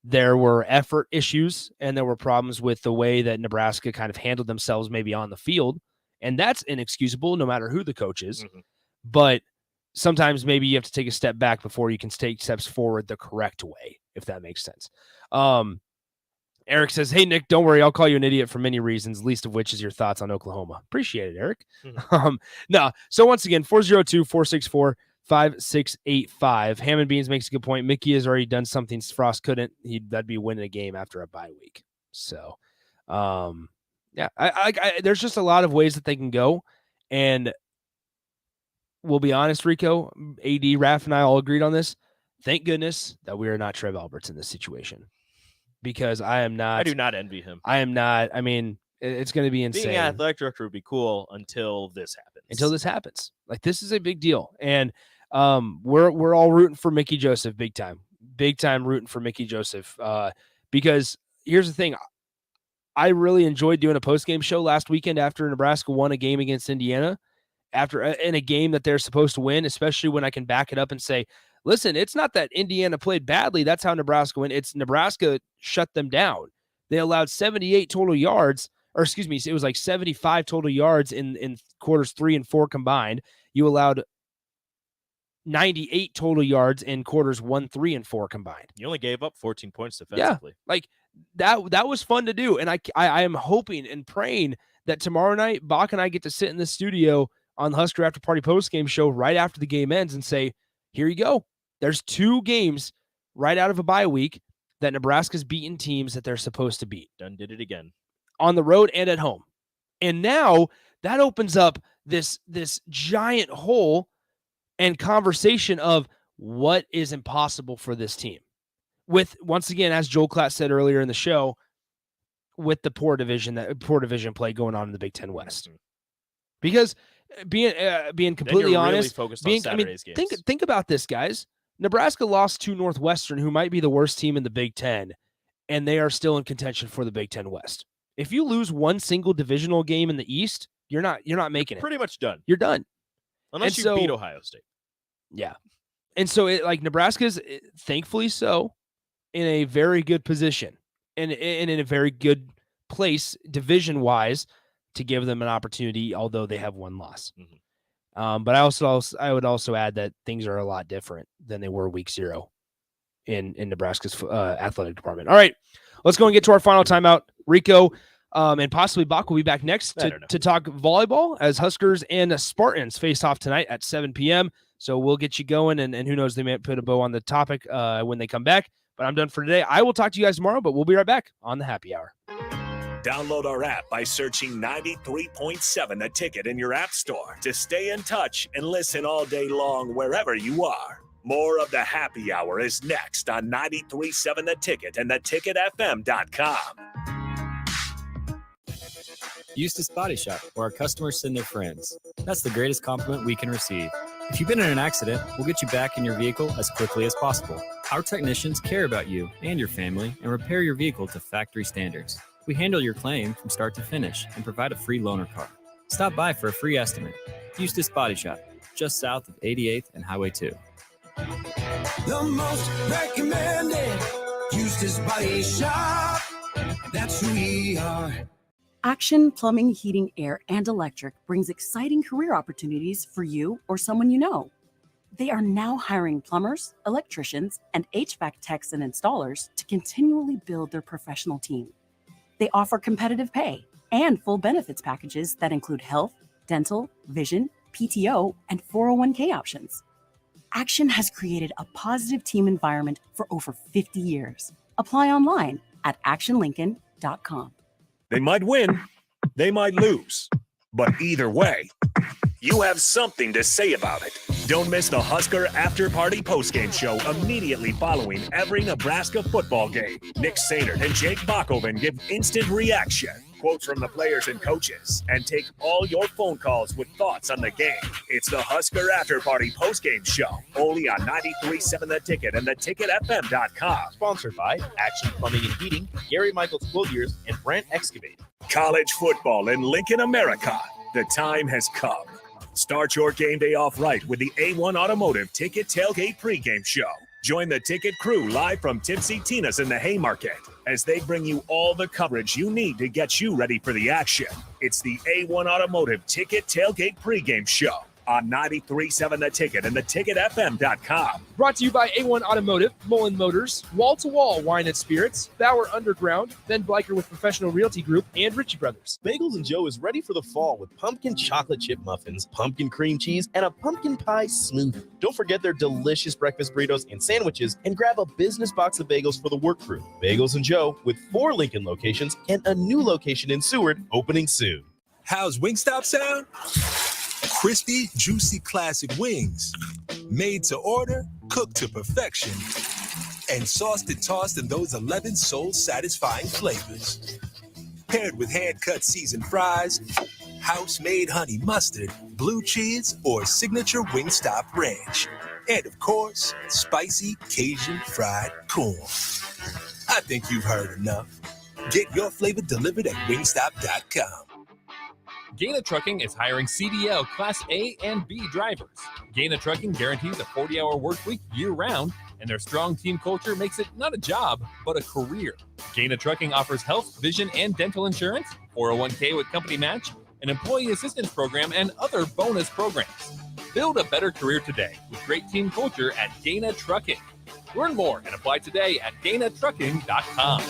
there were effort issues and there were problems with the way that Nebraska kind of handled themselves maybe on the field. And that's inexcusable no matter who the coach is. Mm-hmm. But sometimes maybe you have to take a step back before you can take steps forward the correct way, if that makes sense. Eric says, "Hey, Nick, don't worry. I'll call you an idiot for many reasons, least of which is your thoughts on Oklahoma." Appreciate it, Eric. Mm-hmm. No. So once again, 402-464-5685. Hammond Beans makes a good point. Mickey has already done something Frost couldn't. That'd be winning a game after a bye week. So, yeah, there's just a lot of ways that they can go. And we'll be honest, Rico, AD, Raph, and I all agreed on this. Thank goodness that we are not Trev Alberts in this situation. Because I do not envy him. I am not. I mean, it's going to be insane. Being an athletic director would be cool until this happens. Like, this is a big deal. And we're all rooting for Mickey Joseph big time rooting for Mickey Joseph. Because here's the thing. I really enjoyed doing a post-game show last weekend after Nebraska won a game against Indiana in a game that they're supposed to win, especially when I can back it up and say, listen, it's not that Indiana played badly. That's how Nebraska went. It's Nebraska shut them down. They allowed 78 total yards, or excuse me, it was like 75 total yards in quarters 3 and 4 combined. You allowed 98 total yards in quarters 1, 3, and 4 combined. You only gave up 14 points defensively. Yeah, like that was fun to do. And I am hoping and praying that tomorrow night, Bach and I get to sit in the studio on the Husker After Party postgame show right after the game ends and say, here you go. There's 2 games right out of a bye week that Nebraska's beaten teams that they're supposed to beat. Done did it again. On the road and at home. And now that opens up this giant hole and conversation of what is impossible for this team. With, once again, as Joel Klatt said earlier in the show, with the poor division play going on in the Big Ten West. Mm-hmm. Because being completely honest, think about this, guys. Nebraska lost to Northwestern, who might be the worst team in the Big Ten, and they are still in contention for the Big Ten West. If you lose one single divisional game in the East, you're not making it. Pretty much done. You're done. Unless you beat Ohio State. Yeah. And so Nebraska's thankfully so in a very good position and in a very good place division-wise to give them an opportunity, although they have one loss. Mm-hmm. But I would also add that things are a lot different than they were week 0 in Nebraska's athletic department. All right, let's go and get to our final timeout. Rico and possibly Bach will be back next to talk volleyball as Huskers and Spartans face off tonight at 7 p.m. So we'll get you going, and who knows, they may put a bow on the topic when they come back. But I'm done for today. I will talk to you guys tomorrow, but we'll be right back on the Happy Hour. Download our app by searching 93.7 The Ticket in your app store to stay in touch and listen all day long wherever you are. More of the happy hour is next on 93.7 The Ticket and theticketfm.com. Eustace Body Shop, where our customers send their friends. That's the greatest compliment we can receive. If you've been in an accident, we'll get you back in your vehicle as quickly as possible. Our technicians care about you and your family and repair your vehicle to factory standards. We handle your claim from start to finish and provide a free loaner car. Stop by for a free estimate. Eustace Body Shop, just south of 88th and Highway 2. The most recommended Eustace Body Shop. That's who we are. Action Plumbing, Heating, Air, and Electric brings exciting career opportunities for you or someone you know. They are now hiring plumbers, electricians, and HVAC techs and installers to continually build their professional team. They offer competitive pay and full benefits packages that include health, dental, vision, PTO, and 401k options. Action has created a positive team environment for over 50 years. Apply online at actionlincoln.com. They might win, they might lose, but either way, you have something to say about it. Don't miss the Husker After Party postgame show immediately following every Nebraska football game. Nick Sainert and Jake Bakoven give instant reaction, quotes from the players and coaches, and take all your phone calls with thoughts on the game. It's the Husker After Party postgame show, only on 93.7 The Ticket and theticketfm.com. Sponsored by Action Plumbing and Heating, Gary Michaels Clothiers, and Brent Excavating. College football in Lincoln, America. The time has come. Start your game day off right with the A1 Automotive Ticket Tailgate pregame show. Join the Ticket crew live from Tipsy Tina's in the Haymarket as they bring you all the coverage you need to get you ready for the action. It's the A1 Automotive Ticket Tailgate pregame show on 93.7 The Ticket and theticketfm.com. Brought to you by A1 Automotive, Mullen Motors, Wall to Wall Wine and Spirits, Bauer Underground, Ben Bleicher with Professional Realty Group, and Ritchie Brothers. Bagels and Joe is ready for the fall with pumpkin chocolate chip muffins, pumpkin cream cheese, and a pumpkin pie smoothie. Don't forget their delicious breakfast burritos and sandwiches, and grab a business box of bagels for the work crew. Bagels and Joe with 4 Lincoln locations and a new location in Seward opening soon. How's Wingstop sound? Crispy, juicy classic wings. Made to order, cooked to perfection, and sauced and tossed in those 11 soul-satisfying flavors. Paired with hand-cut seasoned fries, house-made honey mustard, blue cheese, or signature Wingstop ranch. And, of course, spicy Cajun fried corn. I think you've heard enough. Get your flavor delivered at wingstop.com. Gaina Trucking is hiring CDL Class A and B drivers. Gaina Trucking guarantees a 40-hour work week year-round, and their strong team culture makes it not a job, but a career. Gaina Trucking offers health, vision, and dental insurance, 401k with company match, an employee assistance program, and other bonus programs. Build a better career today with great team culture at Gaina Trucking. Learn more and apply today at GainaTrucking.com.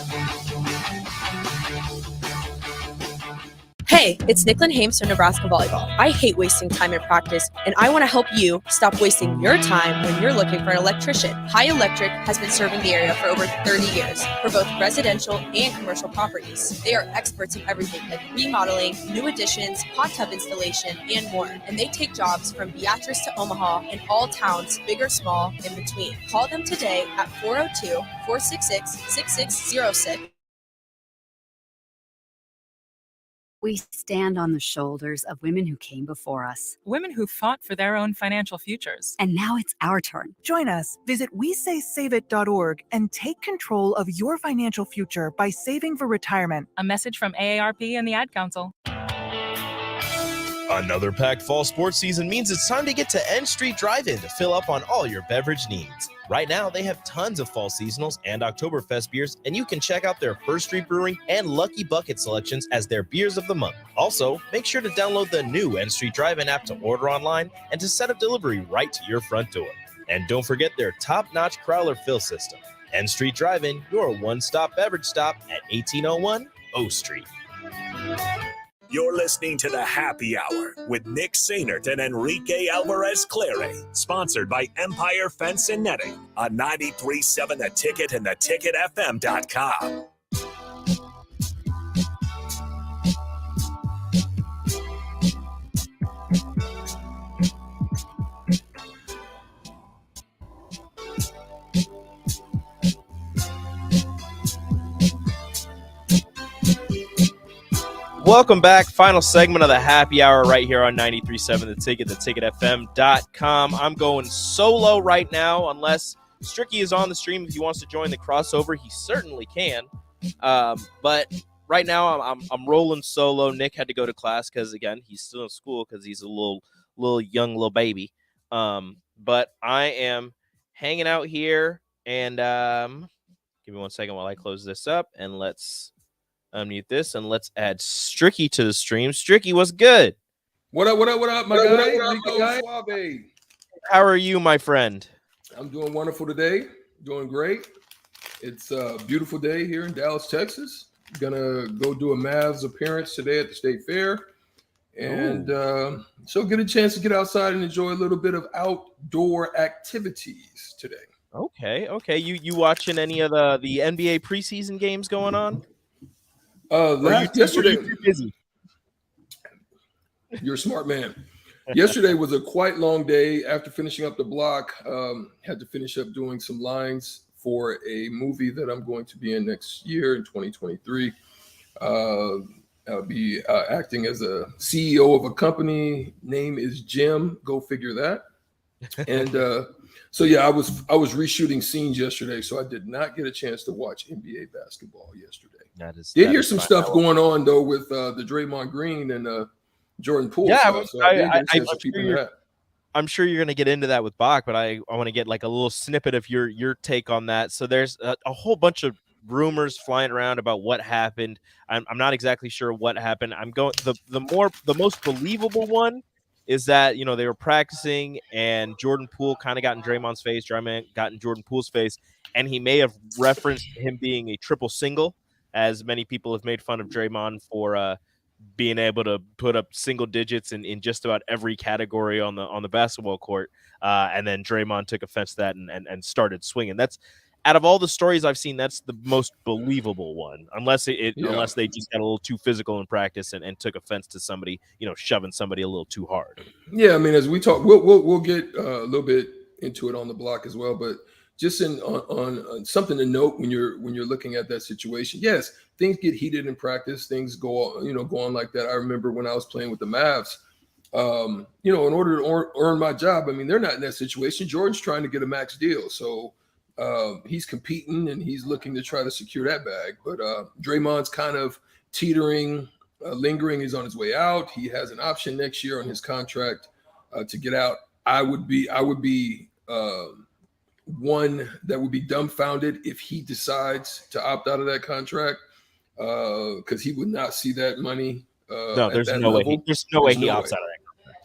Hey, it's Nicklin Hames from Nebraska Volleyball. I hate wasting time in practice, and I want to help you stop wasting your time when you're looking for an electrician. High Electric has been serving the area for over 30 years for both residential and commercial properties. They are experts in everything like remodeling, new additions, hot tub installation, and more. And they take jobs from Beatrice to Omaha and all towns, big or small, in between. Call them today at 402-466-6606. We stand on the shoulders of women who came before us. Women who fought for their own financial futures. And now it's our turn. Join us. Visit WeSaySaveIt.org and take control of your financial future by saving for retirement. A message from AARP and the Ad Council. Another packed fall sports season means it's time to get to N Street Drive-In to fill up on all your beverage needs. Right now, they have tons of fall seasonals and Oktoberfest beers, and you can check out their First Street Brewing and Lucky Bucket selections as their beers of the month. Also, make sure to download the new N Street Drive-In app to order online and to set up delivery right to your front door. And don't forget their top-notch Crowler fill system. N Street Drive-In, your one-stop beverage stop at 1801 O Street. You're listening to The Happy Hour with Nick Sainert and Enrique Alvarez Clary, sponsored by Empire Fence and Netting on 93.7 The Ticket and theticketfm.com. Welcome back. Final segment of the happy hour right here on 93.7 The Ticket, theticketfm.com. I'm going solo right now, unless Stricky is on the stream. If he wants to join the crossover, he certainly can. But right now, I'm rolling solo. Nick had to go to class because, again, he's still in school because he's a little young baby. But I am hanging out here, and give me 1 second while I close this up, and let's unmute this, and let's add Stricky to the stream. Stricky, what's good? What up, my guy? Rico Suave. How are you, my friend? I'm doing wonderful today. Doing great. It's a beautiful day here in Dallas, Texas. Gonna go do a Mavs appearance today at the State Fair. And so get a chance to get outside and enjoy a little bit of outdoor activities today. Okay. You watching any of the NBA preseason games going on? Yesterday, too busy? You're a smart man. Yesterday was a quite long day. After finishing up the block, had to finish up doing some lines for a movie that I'm going to be in next year in 2023. I'll be acting as a CEO of a company. Name is Jim. Go figure that. And so yeah, I was reshooting scenes yesterday, so I did not get a chance to watch NBA basketball yesterday. Did hear some stuff going on though with the Draymond Green and Jordan Poole. Yeah, so I'm sure you're going to get into that with Bach, but I want to get like a little snippet of your take on that. So there's a whole bunch of rumors flying around about what happened. I'm not exactly sure what happened. I'm going the most believable one is that, you know, they were practicing and Jordan Poole kind of got in Draymond's face, Draymond got in Jordan Poole's face, and he may have referenced him being a triple single, as many people have made fun of Draymond for being able to put up single digits in just about every category on the basketball court. And then Draymond took offense to that and started swinging. That's, out of all the stories I've seen, that's the most believable one, unless unless they just got a little too physical in practice and took offense to somebody, you know, shoving somebody a little too hard. Yeah, I mean, as we talk, we'll get a little bit into it on the block as well, but just on something to note when you're looking at that situation. Yes, things get heated in practice. Things go on like that. I remember when I was playing with the Mavs. In order to earn my job, I mean, they're not in that situation. Jordan's trying to get a max deal, so he's competing and he's looking to try to secure that bag. But Draymond's kind of teetering, lingering. He's on his way out. He has an option next year on his contract to get out. I would be one that would be dumbfounded if he decides to opt out of that contract, because he would not see that money. There's no way he opts out of that.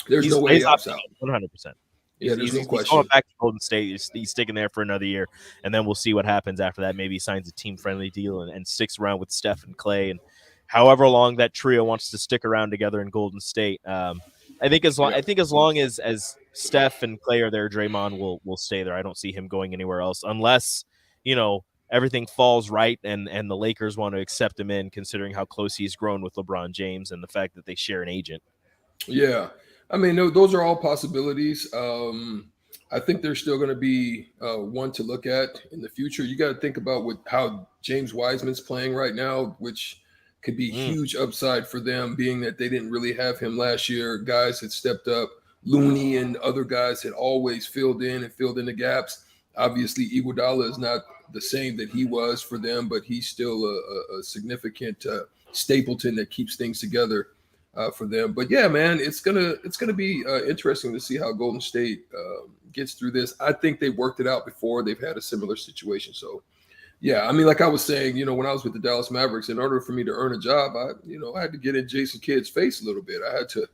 There's no way he opts out. 100%. Yeah, there's no question. He's going back to Golden State. He's sticking there for another year, and then we'll see what happens after that. Maybe he signs a team-friendly deal and sticks around with Steph and Clay, and however long that trio wants to stick around together in Golden State. I think as long as Steph and Clay are there, Draymond will stay there. I don't see him going anywhere else unless, you know, everything falls right and the Lakers want to accept him in, considering how close he's grown with LeBron James and the fact that they share an agent. Yeah. I mean, those are all possibilities. I think there's still going to be one to look at in the future. You got to think about how James Wiseman's playing right now, which could be huge upside for them, being that they didn't really have him last year. Guys had stepped up. Looney and other guys had always filled in the gaps. Obviously, Iguodala is not the same that he was for them, but he's still a significant stapleton that keeps things together for them. But yeah, man, it's gonna be interesting to see how Golden State gets through this. I think they worked it out before. They've had a similar situation, so. Yeah, I mean, like I was saying, when I was with the Dallas Mavericks, in order for me to earn a job, I had to get in Jason Kidd's face a little bit. I had to,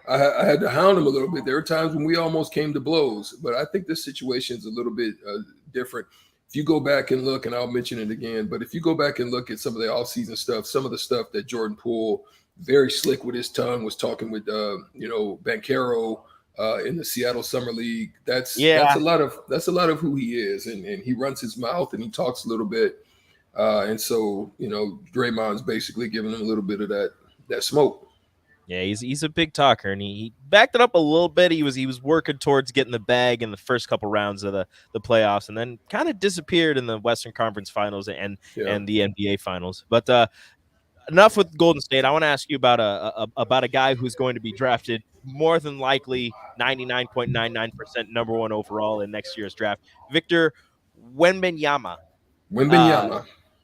I had to hound him a little bit. There were times when we almost came to blows, but I think this situation is a little bit different. If you go back and look, and I'll mention it again, but if you go back and look at some of the offseason stuff, some of the stuff that Jordan Poole, very slick with his tongue, was talking with, Banchero, in the Seattle Summer League. That's a lot of who he is, and he runs his mouth and he talks a little bit, and so Draymond's basically giving him a little bit of that smoke. Yeah, he's a big talker, and he backed it up a little bit. He was working towards getting the bag in the first couple rounds of the playoffs, and then kind of disappeared in the Western Conference Finals and the NBA Finals. But enough with Golden State. I want to ask you about a guy who's going to be drafted more than likely 99.99% number one overall in next year's draft. Victor Wembanyama.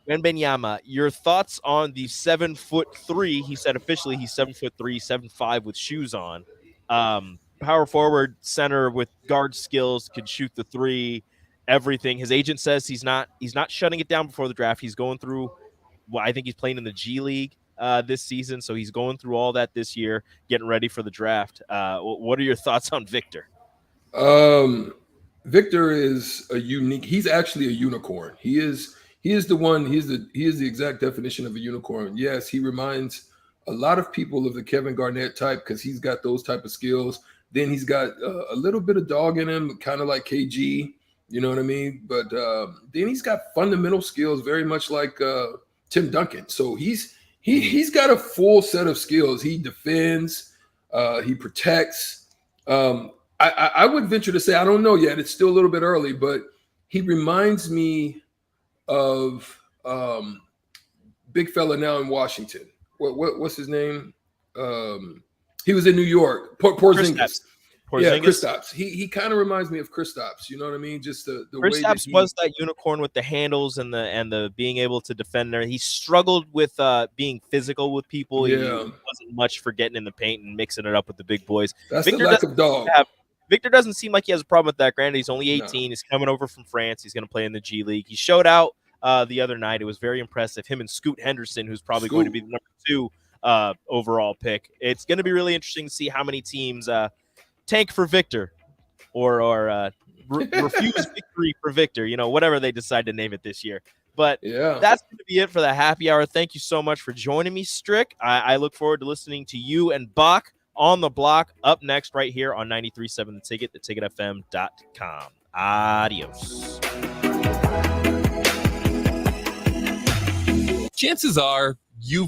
Wembanyama, your thoughts on the 7'3"? He said officially he's 7'3", 7'5" with shoes on. Power forward, center with guard skills, could shoot the three, everything. His agent says he's not shutting it down before the draft. He's going through. Well, I think he's playing in the G League this season, so he's going through all that this year, getting ready for the draft. What are your thoughts on Victor? Victor is a unique. He's actually a unicorn. He is the one. He is the exact definition of a unicorn. Yes, he reminds a lot of people of the Kevin Garnett type because he's got those type of skills. Then he's got a little bit of dog in him, kind of like KG. You know what I mean? But then he's got fundamental skills, very much like Tim Duncan. So he's got a full set of skills. He defends, he protects. I would venture to say, I don't know yet. It's still a little bit early, but he reminds me of big fella now in Washington. What's his name? He was in New York. Porzingis. Yeah, Kristaps. He kind of reminds me of Kristaps. You know what I mean? Just the way that was that unicorn with the handles and the being able to defend there. He struggled with being physical with people. Yeah. He wasn't much for getting in the paint and mixing it up with the big boys. That's the lack of dog. Victor doesn't seem like he has a problem with that. Granted, he's only 18. No. He's coming over from France. He's going to play in the G League. He showed out the other night. It was very impressive. Him and Scoot Henderson, who's probably going to be the number 2 overall pick. It's going to be really interesting to see how many teams tank for Victor or refuse victory for Victor, whatever they decide to name it this year. But that's going to be it for the happy hour. Thank you so much for joining me, Strick. I look forward to listening to you and Bach on the block up next right here on 93.7 The Ticket, theticketfm.com. Adios. Chances are